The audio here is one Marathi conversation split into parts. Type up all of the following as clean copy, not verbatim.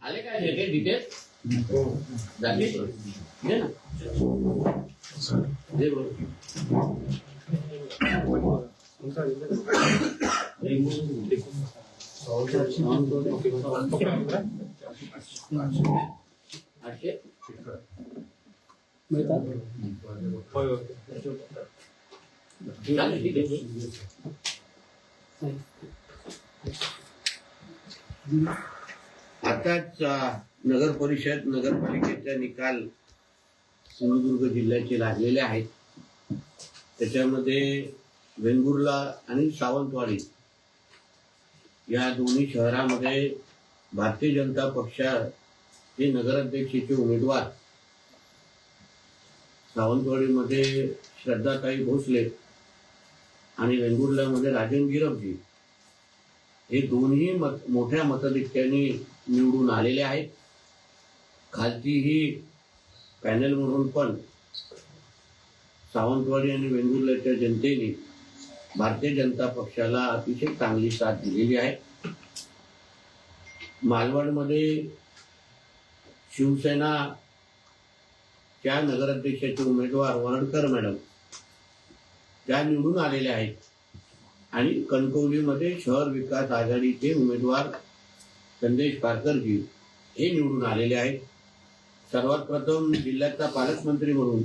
आले काय हे डिटेल्स झाले घे ना दे बरोबर आताच नगर परिषद नगरपालिकेचा निकाल सिंधुदुर्ग जिल्ह्याचे लागलेले आहेत. त्याच्यामध्ये वेंगुर्ला आणि सावंतवाडी या दोन्ही शहरामध्ये भारतीय जनता पक्षाचे नगराध्यक्षाचे उमेदवार सावंतवाडीमध्ये श्रद्धाताई भोसले आणि वेंगुर्ल्यामध्ये राजन गिरपजी हे दोन्ही मोठ्या मताधिक्याने निवडून आलेले आहेत. खालची ही पॅनल म्हणून पण सावंतवाडी आणि वेंगुर्ल्याच्या जनतेने भारतीय जनता पक्षाला अतिशय चांगली साथ दिलेली आहे. मालवणमध्ये शिवसेनाच्या नगराध्यक्षाचे उमेदवार वरडकर मॅडम त्या निवडून आलेल्या आहेत आणि कणकवलीमध्ये शहर विकास आघाडीचे उमेदवार संदेश पारकरजी हे निवडून आलेले आहेत. सर्वात प्रथम जिल्ह्याचा पालकमंत्री म्हणून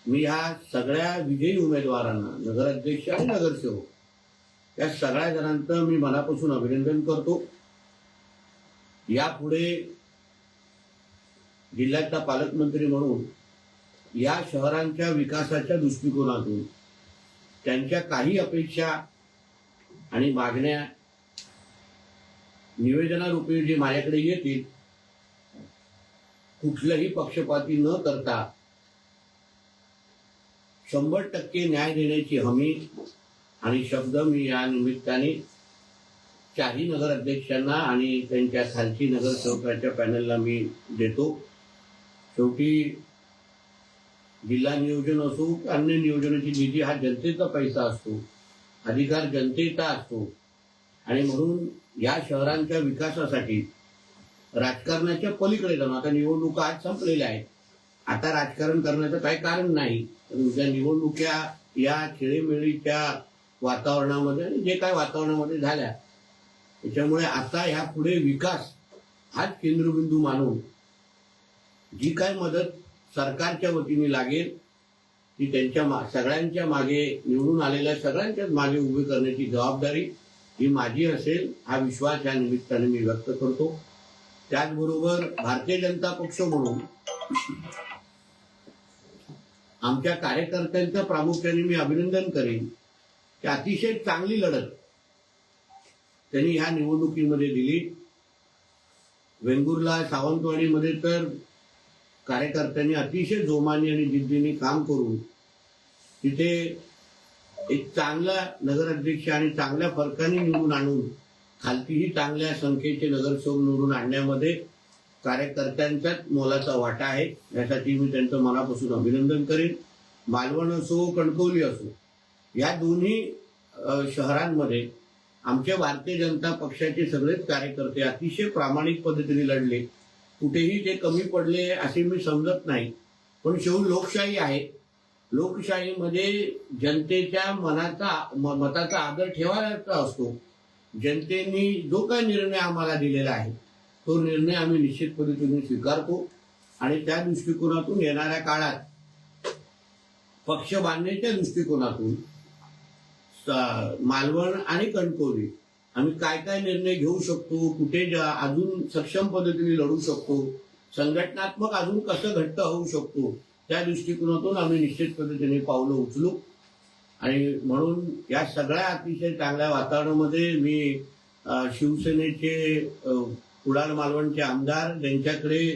मी ह्या सगळ्या विजयी उमेदवारांना नगराध्यक्ष आणि नगरसेवक या सगळ्या जणांचं मी मनापासून अभिनंदन करतो. यापुढे जिल्ह्याचा पालकमंत्री म्हणून या शहरांच्या विकासाच्या दृष्टिकोनातून त्यांच्या काही अपेक्षा आणि मागण्या निवेदनारूपी जे माझ्याकडे येतील कुठलंही पक्षपाती न करता 100% न्याय देण्याची हमी आणि शब्द मी या निमित्ताने चारही नगराध्यक्षांना आणि त्यांच्या खालची नगरसेवकाच्या पॅनलला मी देतो. शेवटी जिल्हा नियोजन असो अन्य नियोजनाची निधी हा जनतेचा पैसा असतो, अधिकार जनतेचा असतो आणि म्हणून या शहरांच्या विकासासाठी राजकारणाच्या पलीकडे जाऊन आता निवडणुका आज संपलेल्या आहेत. आता राजकारण करण्याचं काही कारण नाही. त्या निवडणुका या खेळीमेळीच्या वातावरणामध्ये आणि जे काय वातावरणामध्ये झाल्या त्याच्यामुळे आता ह्या पुढे विकास हाच केंद्रबिंदू मानून जी काय मदत सरकारच्या वतीने लागेल ती त्यांच्या सगळ्यांच्या मागे निवडून आलेल्या सगळ्यांच्याच मागे उभी करण्याची जबाबदारी ही माझी असेल हा विश्वास या निमित्ताने मी व्यक्त करतो. त्याचबरोबर भारतीय जनता पक्ष म्हणून आमच्या कार्यकर्त्यांचं प्रामुख्याने मी अभिनंदन करेन की अतिशय चांगली लढत त्यांनी ह्या निवडणुकीमध्ये दिली. वेंगुर्ला सावंतवाडीमध्ये तर कार्यकर्त्यांनी अतिशय जोमाने आणि जिद्दीने काम करून तिथे एक चांगला नगराध्यक्ष आणि चांगल्या फरकाने निवडून आणून खालतीही चांगल्या संख्येचे नगरसेवक निवडून आणण्यामध्ये कार्यकर्त्यांचाच मोलाचा वाटा आहे. यासाठी मी त्यांचं मनापासून अभिनंदन करेन. मालवण असो कणकवली असो या दोन्ही शहरांमध्ये आमच्या भारतीय जनता पक्षाचे सगळेच कार्यकर्ते अतिशय प्रामाणिक पद्धतीने लढले. कुठेही ते कमी पडले असे मी समजत नाही. पण शेवटी लोकशाही आहे. लोकशाहीमध्ये जनतेच्या मताचा आदर ठेवायचा असतो. जनतेने जो काही निर्णय आम्हाला दिलेला आहे तो निर्णय आम्ही निश्चित पद्धतीने स्वीकारतो आणि त्या दृष्टिकोनातून येणाऱ्या काळात पक्ष बांधण्याच्या दृष्टिकोनातून मालवण आणि कणकवली आम्ही काय काय निर्णय घेऊ शकतो, कुठे अजून सक्षम पद्धतीने लढू शकतो, संघटनात्मक अजून कसं घट्ट होऊ शकतो त्या दृष्टिकोनातून आम्ही निश्चित पद्धतीने पावलं उचलू. आणि म्हणून या सगळ्या अतिशय चांगल्या वातावरणामध्ये मी शिवसेनेचे कुडाळ मालवणचे आमदार त्यांच्याकडे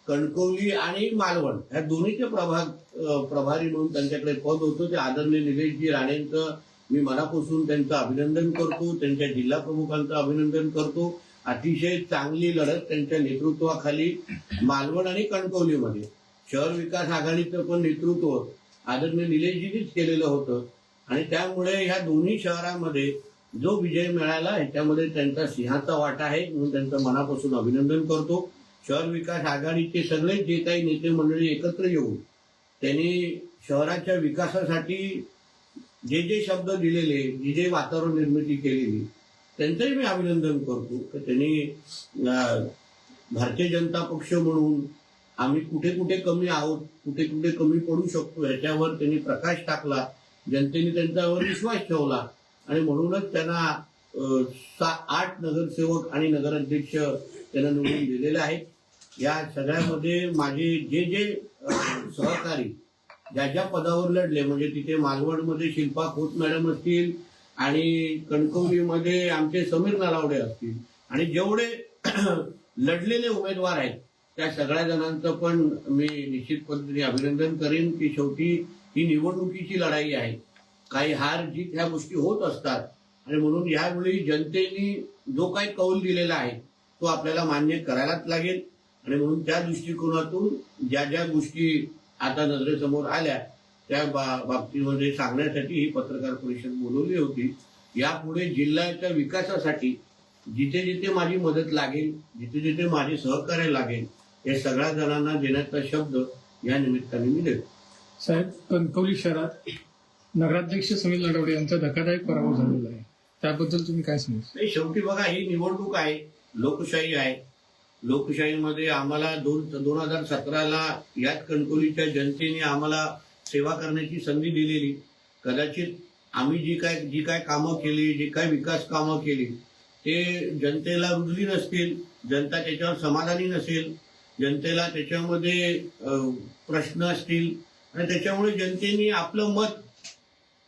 कणकवली आणि मालवण या दोन्हीचे प्रभारी म्हणून त्यांच्याकडे पद होतं ते आदरणीय निलेशजी राणेंचं मी मनापासून त्यांचं अभिनंदन करतो. त्यांच्या जिल्हा प्रमुखांचं अभिनंदन करतो. अतिशय चांगली लढत त्यांच्या नेतृत्वाखाली मालवण आणि कणकवलीमध्ये शहर विकास आघाडीचं पण नेतृत्व आदरणीय निलेशजींनीच केलेलं होतं आणि त्यामुळे ह्या दोन्ही शहरांमध्ये जो विजय मिळाला ह्याच्यामध्ये त्यांचा सिंहाचा वाटा आहे, म्हणून त्यांचं मनापासून अभिनंदन करतो. शहर विकास आघाडीचे सगळे जे काही नेते मंडळी एकत्र येऊन त्यांनी शहराच्या विकासासाठी जे जे शब्द दिलेले, जे जे वातावरण निर्मिती केलेली, त्यांचंही मी अभिनंदन करतो की त्यांनी भारतीय जनता पक्ष म्हणून आम्ही कुठे कुठे कमी आहोत, कुठे कुठे कमी पडू शकतो ह्याच्यावर त्यांनी प्रकाश टाकला. जनतेने त्यांच्यावर विश्वास ठेवला आणि म्हणूनच त्यांना 8 नगरसेवक आणि नगराध्यक्ष त्यांना निवडून दिलेले आहेत. या सगळ्यामध्ये माझे जे जे सहकारी ज्या ज्या पदावर लढले, म्हणजे तिथे मालवणमध्ये शिल्पा खोत मॅडम असतील आणि कणकवलीमध्ये आमचे समीर नलावडे असतील आणि जेवढे लढलेले उमेदवार आहेत त्या सगळ्या जणांचं पण मी निश्चित पद्धतीने अभिनंदन करेन की शेवटी ही निवडणुकीची लढाई आहे. काही हार जीत ह्या गोष्टी होत असतात आणि म्हणून यावेळी जनतेने जो काही कौल दिलेला आहे तो आपल्याला मान्य करायलाच लागेल. आणि म्हणून त्या दृष्टिकोनातून ज्या ज्या गोष्टी आता नजरेसमोर आल्या त्या बाबतीमध्ये सांगण्यासाठी ही पत्रकार परिषद बोलवली होती. यापुढे जिल्ह्याच्या विकासासाठी जिथे जिथे माझी मदत लागेल, जिथे जिथे माझे सहकार्य लागेल, या सगळ्या जणांना देण्याचा शब्द या निमित्ताने मी देतो. साहेब, कणकवली शहरात नगराध्यक्ष समीर नलावडे यांचा धक्कादायक पराभव झालेला आहे, त्याबद्दल तुम्ही काय सांगू? नाही, शेवटी बघा ही निवडणूक आहे, लोकशाही आहे. लोकशाहीमध्ये आम्हाला 2017ला याच कणकवलीच्या जनतेने आम्हाला सेवा करण्याची संधी दिलेली. कदाचित आम्ही जी काय कामं केली, जी काय विकास कामं केली ते जनतेला रुजली नसतील, जनता त्याच्यावर समाधानी नसेल, जनतेला त्याच्यामध्ये प्रश्न असतील आणि त्याच्यामुळे जनतेने आपलं मत,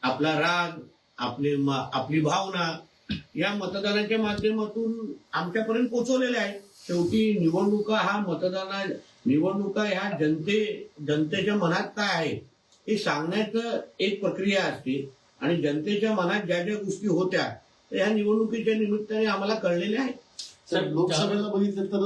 आपला राग, आपली भावना या मतदानाच्या माध्यमातून आमच्यापर्यंत पोहोचवलेल्या आहेत. शेवटी निवडणुका ह्या जनतेच्या मनात काय आहे हे सांगण्याचं एक प्रक्रिया असते आणि जनतेच्या मनात ज्या ज्या गोष्टी होत्या ह्या निवडणुकीच्या निमित्ताने आम्हाला कळलेल्या आहेत. साहेब, लोकसभेला बघितलं तर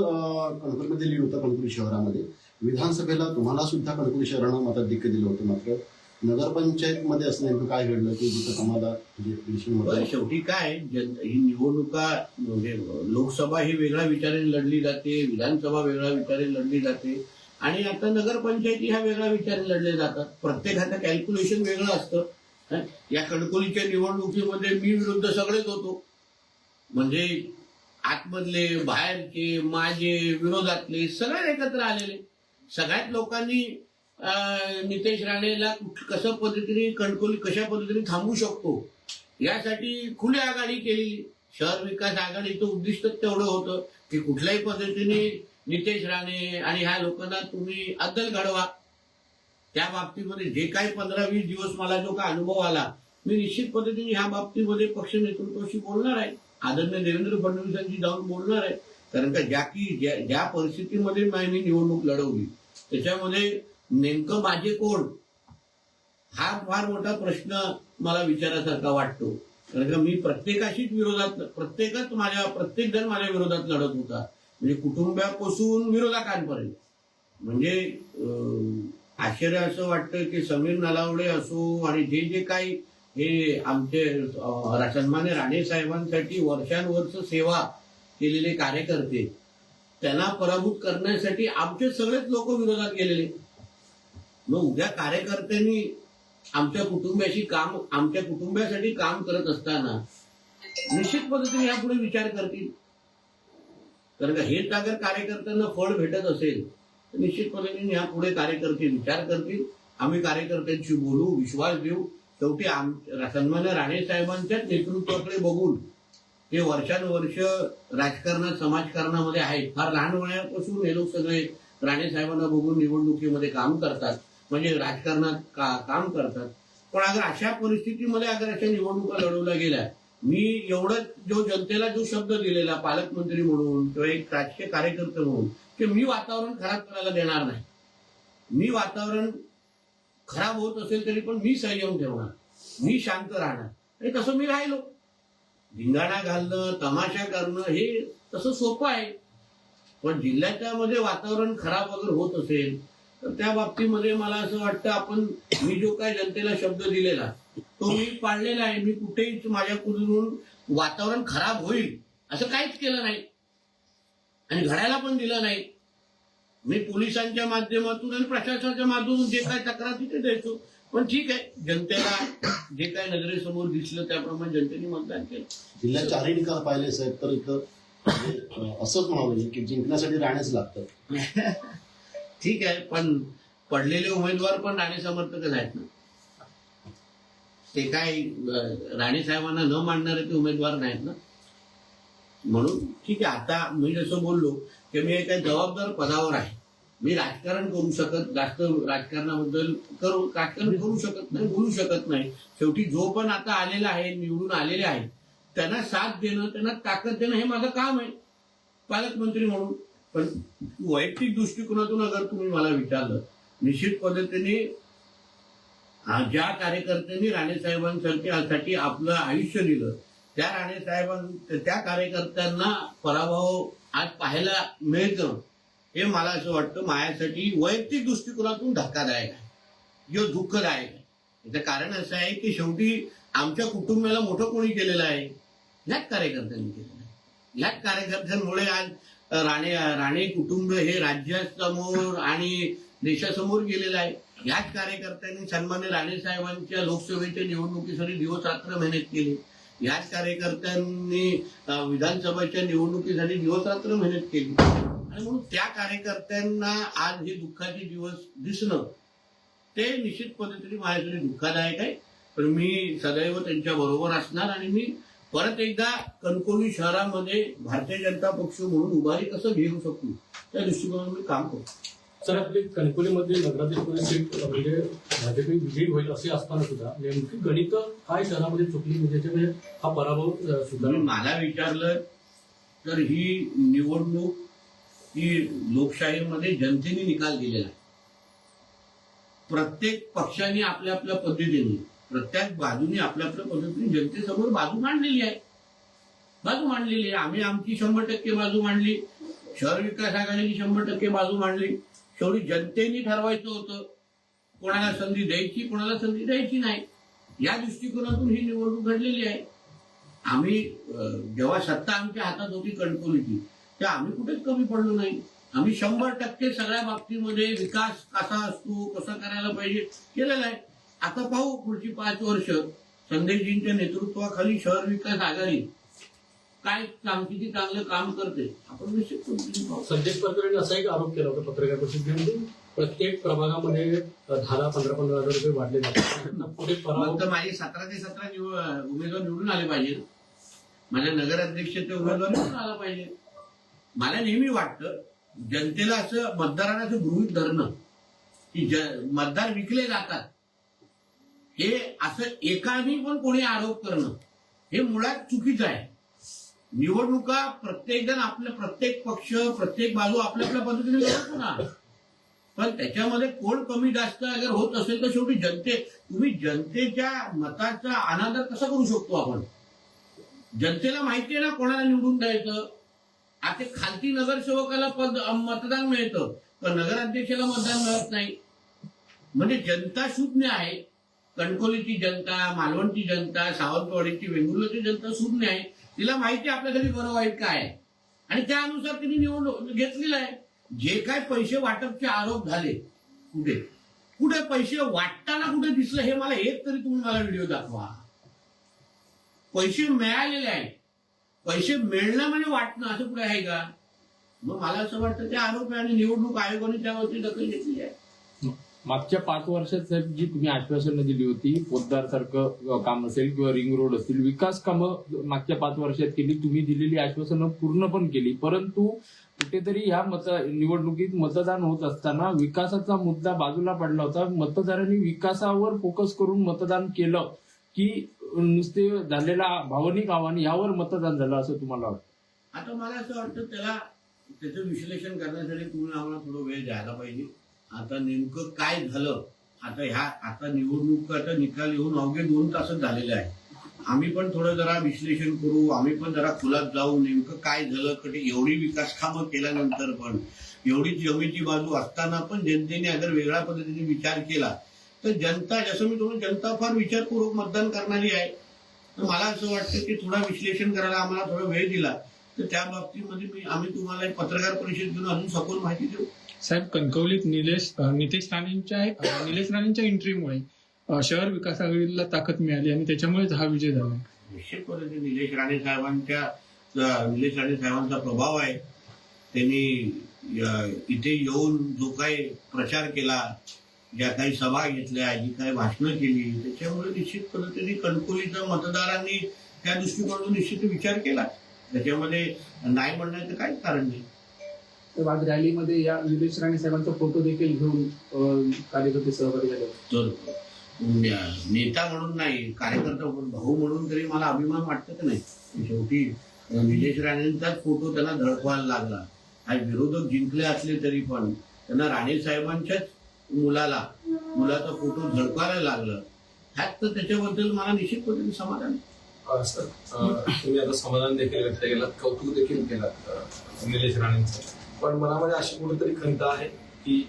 कणकवलीमध्ये लीड होता कणकवली शहरामध्ये. विधानसभेला तुम्हाला सुद्धा कणकवली शहरानं मताधिक्य दिलं होतं, मात्र नगरपंचायतमध्ये असं नेमकं काय घडलं की जिथं तुम्हाला शेवटी काय ही निवडणुका म्हणजे लोकसभा ही वेगळ्या विचाराने लढली जाते, विधानसभा वेगळ्या विचाराने लढली जाते आणि आता नगरपंचायती ह्या वेगळ्या विचाराने लढले जातात. प्रत्येकाचं कॅल्क्युलेशन वेगळं असतं. या कणकवलीच्या निवडणुकीमध्ये मी विरुद्ध सगळेच होतो, म्हणजे आतमधले, बाहेरचे, माझे, विरोधातले सगळे एकत्र आलेले. सगळ्याच लोकांनी नितेश राणेला कशा पद्धतीने कशा पद्धतीने थांबवू शकतो यासाठी खुली आघाडी केली. शहर विकास आघाडीचं उद्दिष्ट तेवढं होतं की कुठल्याही पद्धतीने नितेश राणे आणि ह्या लोकांना तुम्ही अद्दल घडवा. त्या बाबतीमध्ये जे काही 15-20 दिवस मला जो काय अनुभव आला, मी निश्चित पद्धतीने ह्या बाबतीमध्ये पक्ष नेतृत्वाशी बोलणार आहे, आदरणीय देवेंद्र फडणवीसांशी जाऊन बोलणार आहे. कारण का ज्या परिस्थितीमध्ये मी निवडणूक लढवली त्याच्यामध्ये नेमकं माझे कोण हा फार मोठा प्रश्न मला विचारासारखा वाटतो. कारण का मी प्रत्येक जण माझ्या विरोधात लढत होता, म्हणजे कुटुंबापासून विरोधकांपर्यंत. म्हणजे आश्चर्य असं वाटतं की समीर नलावडे असो आणि जे जे काही हे आमचे सन्मान्य राणे साहेबांसाठी वर्षानुवर्ष सेवा केलेले कार्यकर्ते, त्यांना पराभूत करण्यासाठी आमचे सगळेच लोक विरोधात गेलेले. मग उद्या कार्यकर्त्यांनी आमच्या कुटुंबासाठी काम करत असताना निश्चित पद्धतीने यापुढे विचार करतील. कारण का हेच अगर कार्यकर्त्यांना फळ भेटत असेल तर निश्चित पद्धतीने यापुढे कार्यकर्ते विचार करतील. आम्ही कार्यकर्त्यांशी बोलू, विश्वास देऊ. शेवटी सन्मान्य राणे साहेबांच्याच नेतृत्वाकडे बघून ते वर्षानुवर्ष राजकारणात, समाजकारणामध्ये आहेत. फार लहान वयापासून हे लोक सगळे राणे साहेबांना बघून निवडणुकीमध्ये काम करतात, म्हणजे राजकारणात काम करतात. पण अगर अशा परिस्थितीमध्ये अगर अशा निवडणुका लढवल्या गेल्या, मी एवढं जनतेला जो शब्द दिलेला पालकमंत्री म्हणून किंवा एक राजकीय कार्यकर्ते म्हणून की मी वातावरण खराब करायला देणार नाही, मी वातावरण खराब होत असेल तरी पण मी संयम ठेवणार, मी शांत राहणार. आणि तसं मी राहिलो. धिंगाणा घालणं, तमाशा करणं हे तसं सोपं आहे, पण जिल्ह्याच्या मध्ये वातावरण खराब अगर होत असेल तर त्या बाबतीमध्ये मला असं वाटतं मी जो काय जनतेला शब्द दिलेला तो मी पाळलेला आहे. मी कुठेही माझ्याकडून वातावरण खराब होईल असं काहीच केलं नाही आणि घडायला पण दिलं नाही. मी पोलिसांच्या माध्यमातून आणि प्रशासनाच्या माध्यमातून जे काय तक्रार तिथे द्यायचो. पण ठीक आहे, जनतेला जे काय नजरेसमोर दिसलं त्याप्रमाणे जनतेने मतदान केलं. जिल्ह्यात 4 निकाल पाहिले साहेब, तर इथं म्हणजे असंच म्हणावं लागेल की जिंकण्यासाठी राहण्याच लागतं. ठीक आहे, पण पडलेले उमेदवार पण राणे समर्थकच आहेत ना. ते काय राणे साहेबांना न मानणारे ते उमेदवार नाहीत ना. म्हणून ठीक आहे, आता मी जसं बोललो की मी एका जबाबदार पदावर आहे. मी राजकारण करू शकत, जास्त राजकारणाबद्दल राजकारण करू शकत नाही, बोलू शकत नाही. शेवटी जो पण आता आलेला आहे, निवडून आलेले आहे, त्यांना साथ देणं, त्यांना ताकद देणं हे माझं काम आहे पालकमंत्री म्हणून. पण वैयक्तिक दृष्टिकोनातून अगर तुम्ही मला विचारलं, निश्चित पद्धतीने ज्या कार्यकर्त्यांनी राणेसाहेबांसाठी आपलं आयुष्य दिलं, त्या कार्यकर्त्यांना पराभव आज पाहायला मिळतं हे मला असं वाटतं माझ्यासाठी वैयक्तिक दृष्टिकोनातून धक्कादायक आहे, जो दुःखदायक आहे. याचं कारण असं आहे की शेवटी आमच्या कुटुंबाला मोठं कोणी केलेलं आहे? ह्याच कार्यकर्त्यांनी केलेलं आहे. ह्याच कार्यकर्त्यांमुळे आज राणे कुटुंब हे राज्यासमोर आणि देशासमोर गेलेलं आहे. ह्याच कार्यकर्त्यांनी सन्मान्य राणे साहेबांच्या लोकसभेच्या निवडणुकीसाठी दिवस रात्र मेहनत केली. ह्याच कार्यकर्त्यांनी विधानसभेच्या निवडणुकीसाठी दिवस रात्र मेहनत केली. आणि म्हणून त्या कार्यकर्त्यांना आज हे दुःखाचे दिवस दिसणं ते निश्चित पद्धतीने माझ्यासाठी दुःखदायक आहे. पण मी सदैव त्यांच्या बरोबर असणार आणि मी परत एकदा कणकवली शहरामध्ये भारतीय जनता पक्ष म्हणून उभारी कसं घेऊ शकतो त्या दृष्टिकोनातून मी काम करतो. सर, आपली कणकवलीमध्ये नगराध्यक्ष सीट म्हणजे भाजप विजयी होईल असे असताना सुद्धा नेमकी गणित काय शहरामध्ये चुकली म्हणजे त्याच्यामुळे हा पराभव सुद्धा? मला विचारलं तर ही निवडणूक ही लोकशाहीमध्ये जनतेने निकाल दिलेला आहे. प्रत्येक पक्षाने आपल्या आपल्या पद्धतीने, प्रत्येक बाजूने आपल्या आपल्या पद्धतीने जनतेसमोर बाजू मांडलेली आहे. आम्ही आमची 100% बाजू मांडली, शहर विकास आघाडीची 100% बाजू मांडली. शेवटी जनतेने ठरवायचं होतं कोणाला संधी द्यायची, कोणाला संधी द्यायची नाही. या दृष्टिकोनातून ही निवडणूक घडलेली आहे. आम्ही जेव्हा सत्ता आमच्या हातात होती कणकवलीची, तेव्हा आम्ही कुठेच कमी पडलो नाही. आम्ही 100% सगळ्या बाबतीमध्ये विकास कसा असतो, कसा करायला पाहिजे केलेला आहे. आता पाहू पुढची 5 वर्ष संदेशजींच्या नेतृत्वाखाली शहर विकास आघाडी काय किती चांगलं काम करते आपण निश्चित पाहू. संदेश परकरांनी असा एक आरोप केला होता पत्रकार परिषदेमध्ये, प्रत्येक प्रभागामध्ये 10-15 हजार रुपये वाढले जातात. पुढे फक्त माझे 17 ते 17 उमेदवार निवडून आले पाहिजे. माझ्या नगराध्यक्षाचे उमेदवार निवडून आला पाहिजे. मला नेहमी वाटतं जनतेला असं मतदारांना असं गृहीत धरणं की मतदार विकले जातात हे असं एकाने पण कोणी आरोप करणं हे मुळात चुकीचं आहे. निवडणुका प्रत्येक जण आपल्या प्रत्येक पक्ष प्रत्येक बाजू आपल्या आपल्या पद्धतीने लढतो ना. पण त्याच्यामध्ये कोण कमी जास्त अगर होत असेल तर शेवटी तुम्ही जनतेच्या मताचा अनादर कसा करू शकतो आपण? जनतेला माहिती आहे ना कोणाला निवडून द्यायचं. आता खालती नगरसेवकाला मतदान मिळतं पण नगराध्यक्षाला मतदान मिळत नाही. म्हणजे जनता शून्य आहे. कणकवलीची जनता, मालवणची जनता, सावंतवाडीची, वेंगुर्ल्याची जनता शून्य आहे. तिला माहिती आपल्यासाठी बरं वाईट काय आहे आणि त्यानुसार तिने निवडणूक घेतलेलं आहे. जे काय पैसे वाटपचे आरोप झाले कुठे पैसे वाटताना कुठे दिसलं हे मला एक तरी तुम्ही मला व्हिडिओ दाखवा. पैसे मिळालेले आहेत. पैसे मिळणं म्हणजे वाटणं असं कुठे आहे का? मग मला असं वाटतं ते आरोप आहे आणि निवडणूक आयोगाने त्यावरती दखल घेतली आहे. मागच्या 5 वर्षात साहेब जी तुम्ही आश्वासनं दिली होती, पोतदारसारखं काम असेल किंवा रिंग रोड असतील, विकास कामं मागच्या 5 वर्षात केली. तुम्ही दिलेली आश्वासनं पूर्ण पण केली. परंतु कुठेतरी ह्या निवडणुकीत मतदान होत असताना विकासाचा मुद्दा बाजूला पडला होता. मतदारांनी विकासावर फोकस करून मतदान केलं की नुसते झालेला भावनिक आव्हान यावर मतदान झालं असं तुम्हाला वाटतं? आता मला असं वाटतं त्याचं विश्लेषण करण्यासाठी तुम्ही आम्हाला थोडं वेळ द्यायला पाहिजे. आता नेमकं काय झालं, आता निवडणुकीचा निकाल येऊन अवघे 2 तासच झालेले आहे. आम्ही पण थोडं जरा विश्लेषण करू, आम्ही पण जरा खुलात जाऊ नेमकं काय झालं. एवढी विकास कामं केल्यानंतर पण एवढी जमीची बाजू असताना पण जनतेने अगर वेगळ्या पद्धतीने विचार केला तर जनता, जसं मी तुम्हाला, जनता फार विचारपूर्वक मतदान करणारी आहे. तर मला असं वाटतं की थोडा विश्लेषण करायला आम्हाला थोडा वेळ दिला तर त्या बाबतीमध्ये आम्ही तुम्हाला एक पत्रकार परिषद घेऊन अजून सखोल माहिती देऊ. साहेब, कणकवलीत निलेश राणेंच्या एंट्रीमुळे शहर विकास आघाडीला ताकद मिळाली आणि त्याच्यामुळेच हा विजय झाला. निश्चितपणे निलेश राणे साहेबांचा प्रभाव आहे. त्यांनी इथे येऊन जो काही प्रचार केला, ज्या काही सभा घेतल्या, जी काही भाषणं केली, त्याच्यामुळे निश्चित पद्धतीने कणकवलीच्या मतदारांनी त्या दृष्टिकोनातून निश्चित विचार केला. त्याच्यामध्ये नाही म्हणण्याचं काहीच कारण नाही. तर आज रॅलीमध्ये या निलेश राणे साहेबांचा फोटो देखील घेऊन कार्यकर्ते सहभागी झाले. तर नेता म्हणून नाही, कार्यकर्ता म्हणून, भाऊ म्हणून तरी मला अभिमान वाटतं की नाही. शेवटी निलेश राणेंचाच फोटो त्यांना झळकवायला लागला. आज विरोधक जिंकले असले तरी पण त्यांना राणे साहेबांच्याच मुलाचा फोटो झळकवायला लागलं. ह्यात तर त्याच्याबद्दल मला निश्चित पद्धतीने समाधान आहे. सर, तुम्ही आता समाधान देखील व्यक्त केलं, कौतुक देखील केलं निलेश राणेंचं, पण मनामध्ये अशी कुठेतरी खंत आहे की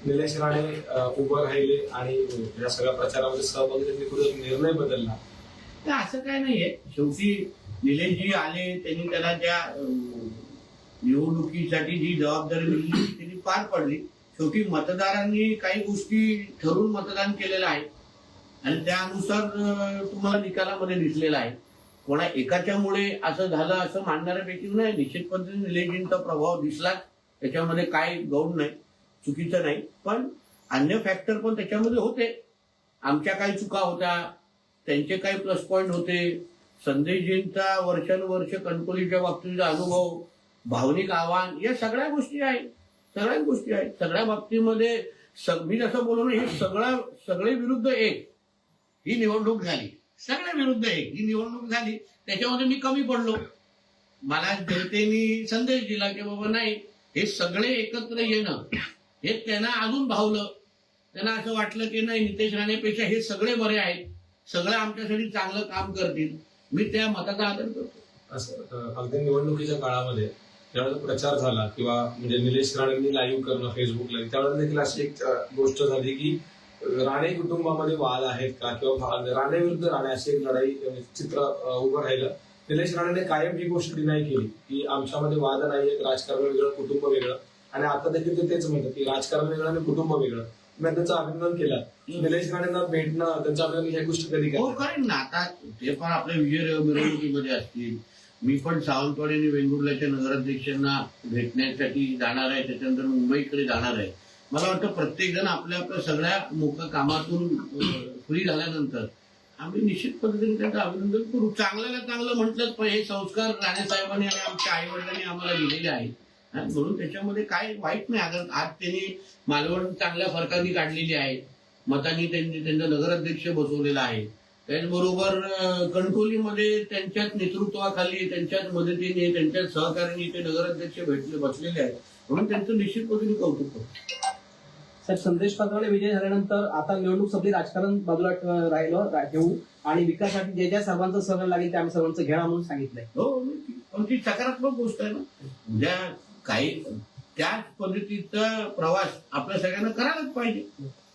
निलेश राणे उभं राहिले आणि या सगळ्या प्रचारामध्ये सहभागी त्यांनी कुठे निर्णय बदलला. तर असं काय नाहीये. शेवटी निलेशजी आले, त्यांनी त्याला त्या निवडणुकीसाठी जी जबाबदारी दिली त्यांनी पार पडली. शेवटी मतदारांनी काही गोष्टी ठरवून मतदान केलेलं आहे आणि त्यानुसार तुम्हाला निकालामध्ये दिसलेला आहे. कोणा एकाच्यामुळे असं झालं असं मानणाऱ्यापैकी नाही. निश्चित पद्धतीने निलेशजींचा प्रभाव दिसला, त्याच्यामध्ये काय गौण नाही, चुकीचं नाही. पण अन्य फॅक्टर पण त्याच्यामध्ये होते. आमच्या काही चुका होत्या, त्यांचे काही प्लस पॉईंट होते. संदेशजींचा वर्षानुवर्ष कणकवलीच्या बाबतीचा अनुभव, भावनिक आव्हान, या सगळ्या गोष्टी आहेत. सगळ्या बाबतीमध्ये मी जसं बोललो ना, हे सगळे विरुद्ध एक ही निवडणूक झाली. सगळ्या विरुद्ध एक ही निवडणूक झाली. त्याच्यामध्ये मी कमी पडलो. मला जनतेने संदेश दिला की बाबा नाही, हे सगळे एकत्र येणं हे त्यांना अजून भावलं. त्यांना असं वाटलं की नाही, नितेश राणेपेक्षा हे सगळे बरे आहेत, सगळे आमच्यासाठी चांगलं काम करतील. मी त्या मताचा आदर करतो. असं अगदी निवडणुकीच्या काळामध्ये ज्यावेळेला प्रचार झाला किंवा म्हणजे निलेश राणेंनी लाईव्ह करणं फेसबुकला, त्यावेळेला देखील अशी एक गोष्ट झाली की राणे कुटुंबामध्ये वाद आहेत का किंवा राणे विरुद्ध राणे अशी एक लढाई चित्र उभं राहिलं. निलेश राणेने कायम ही गोष्ट डिनाय केली की आमच्यामध्ये वाद नाही, राजकारण वेगळं, कुटुंब वेगळं. आणि आता देखील ते तेच म्हणतात की राजकारण वेगळं आणि कुटुंब वेगळं. मी त्यांचं अभिनंदन केलं. निलेश राणेंना भेटणं, त्यांचं अभिनंदन, ह्या गोष्टी कधी हो करेन ना. आता ते पण आपल्या विजय मिरवणुकीमध्ये असतील. मी पण सावंतवाडी आणि वेंगुर्ल्याच्या नगराध्यक्षांना भेटण्यासाठी जाणार आहे, त्याच्यानंतर मुंबईकडे जाणार आहे. मला वाटतं प्रत्येक जण आपल्या सगळ्या मोठ्या कामातून फ्री झाल्यानंतर आम्ही निश्चित पद्धतीने त्यांचं अभिनंदन करू. चांगल्याला चांगलं म्हटलंच पण हे संस्कार राणे साहेबांनी आणि आमच्या आई वडिलांनी आम्हाला दिलेले आहेत. म्हणून त्याच्यामध्ये काय वाईट नाही. आज त्यांनी मालवण चांगल्या फरकांनी काढलेली आहे, मतांनी त्यांचा नगराध्यक्ष बसवलेला आहे. त्याचबरोबर कणकवलीमध्ये त्यांच्याच नेतृत्वाखाली, त्यांच्याच मदतीने, त्यांच्याच सहकार्याने ते नगराध्यक्ष बसलेले आहेत. म्हणून त्यांचं निश्चित पद्धतीने कौतुक करतो. साहेब, संदेश पाटोळे विजय झाल्यानंतर आता निवडणूक संपली, राजकारण बाजूला ठेवू आणि विकासासाठी ज्या सर्वांचं सहकार्य लागेल ते आम्ही सर्वांचं घ्या म्हणून सांगितलंय. हो, पण ती सकारात्मक गोष्ट आहे ना. उद्या काही त्याच पद्धतीचा प्रवास आपल्या सगळ्यांना करायलाच पाहिजे.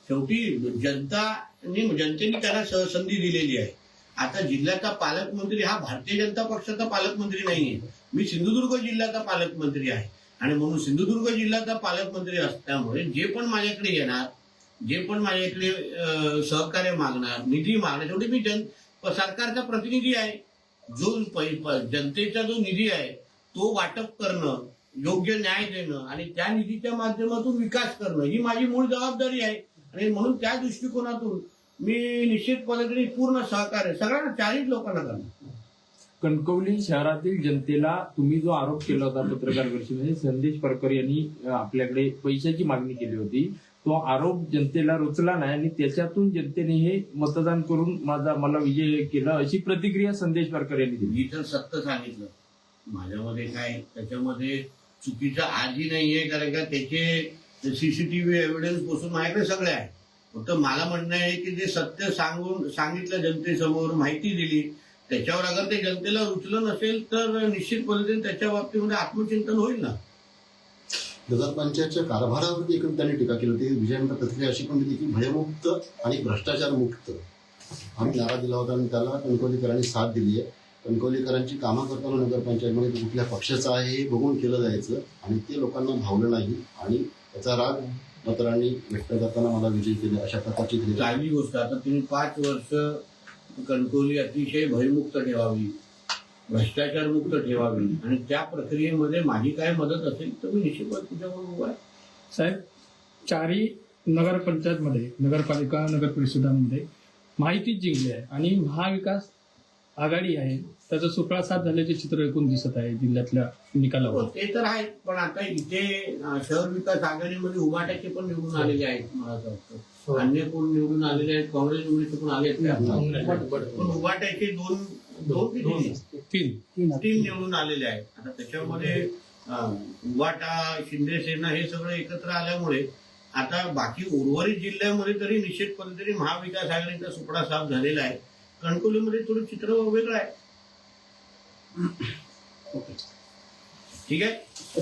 शेवटी जनतेने त्याला संधी दिलेली आहे. आता जिल्ह्याचा पालकमंत्री हा भारतीय जनता पक्षाचा पालकमंत्री नाहीये. मी सिंधुदुर्ग जिल्ह्याचा पालकमंत्री आहे आणि म्हणून सिंधुदुर्ग जिल्ह्याचा पालकमंत्री असल्यामुळे जे पण माझ्याकडे येणार, जे पण माझ्याकडे सहकार्य मागणार, निधी मागणार, शेवटी मी सरकारचा प्रतिनिधी आहे. जो जनतेचा जो निधी आहे तो वाटप करणं, योग्य न्याय देणं आणि त्या निधीच्या माध्यमातून विकास करणं ही माझी मूळ जबाबदारी आहे. आणि म्हणून त्या दृष्टिकोनातून मी निश्चित पद्धतीने पूर्ण सहकार्य सगळ्यांना, चारही लोकांना करणार. कणकवली शहरातील जनतेला तुम्ही जो आरोप केला होता पत्रकार परिषदेमध्ये, संदेश परकर यांनी आपल्याकडे पैशाची मागणी केली होती, तो आरोप जनतेला रुचला नाही आणि त्याच्यातून जनतेने हे मतदान करून मला विजय केला, अशी प्रतिक्रिया संदेश परकर यांनी दिली. मी तर सत्य सांगितलं. माझ्यामध्ये काय त्याच्यामध्ये चुकीचं आजही नाहीये, कारण का त्याचे सीसीटीव्ही एव्हिडन्स पासून माझ्याकडे सगळे आहे. फक्त मला म्हणणं आहे की जे सत्य सांगितलं जनतेसमोर, माहिती दिली, त्याच्यावर अगर ते जनतेला रुचलं नसेल तर निश्चित पद्धतीने त्याच्या बाबतीमध्ये आत्मचिंतन होईल ना. नगरपंचायतच्या कारभारावरती एकूण त्यांनी टीका केली होती. विजयानंतर प्रतिक्रिया अशी पण दिली की भयमुक्त आणि भ्रष्टाचार मुक्त आम्ही नारा दिला होता आणि त्याला कणकवलीकरांनी साथ दिली आहे. कणकवलीकरांची कामं करताना नगरपंचायतमध्ये तो कुठल्या पक्षाचं आहे हे बघून केलं जायचं आणि ते लोकांना भावलं नाही आणि त्याचा राग मतदारांनी व्यक्त करताना मला विजय केले अशा प्रकारची दिली. चांगली गोष्ट. आता तुम्ही 5 वर्ष कणकवली अतिशय भयमुक्त ठेवावी, भ्रष्टाचार मुक्त ठेवावी आणि त्या प्रक्रियेमध्ये माझी काय मदत असेल तर मी निश्चितच तुझ्याबरोबर उभा आहे. साहेब, चारही नगरपंचायतमध्ये, नगरपालिका, नगर परिषदांमध्ये माहितीच जिंकली आहे आणि महाविकास आघाडी आहे त्याचं सुपळासाद झाल्याचे चित्र एकूण दिसत आहे जिल्ह्यातल्या निकालावर. हो, ते तर आहे. पण आता इथे शहर विकास आघाडीमध्ये उभाट्याचे पण निवडून आलेले आहेत. मला असं वाटतं अन्य कोण निवडून आलेले आहेत, काँग्रेसचे पण आले आहेत. पण उभाट्याचे तीन निवडून आलेले आहेत. आता त्याच्यामध्ये उभाटा, शिंदे सेना हे सगळं एकत्र आल्यामुळे आता बाकी उर्वरित जिल्ह्यामध्ये तरी निश्चितपणे तरी महाविकास आघाडीचा सुपडा साफ झालेला आहे. कणकवलीमध्ये थोडं चित्र वेगळं आहे. ठीक आहे.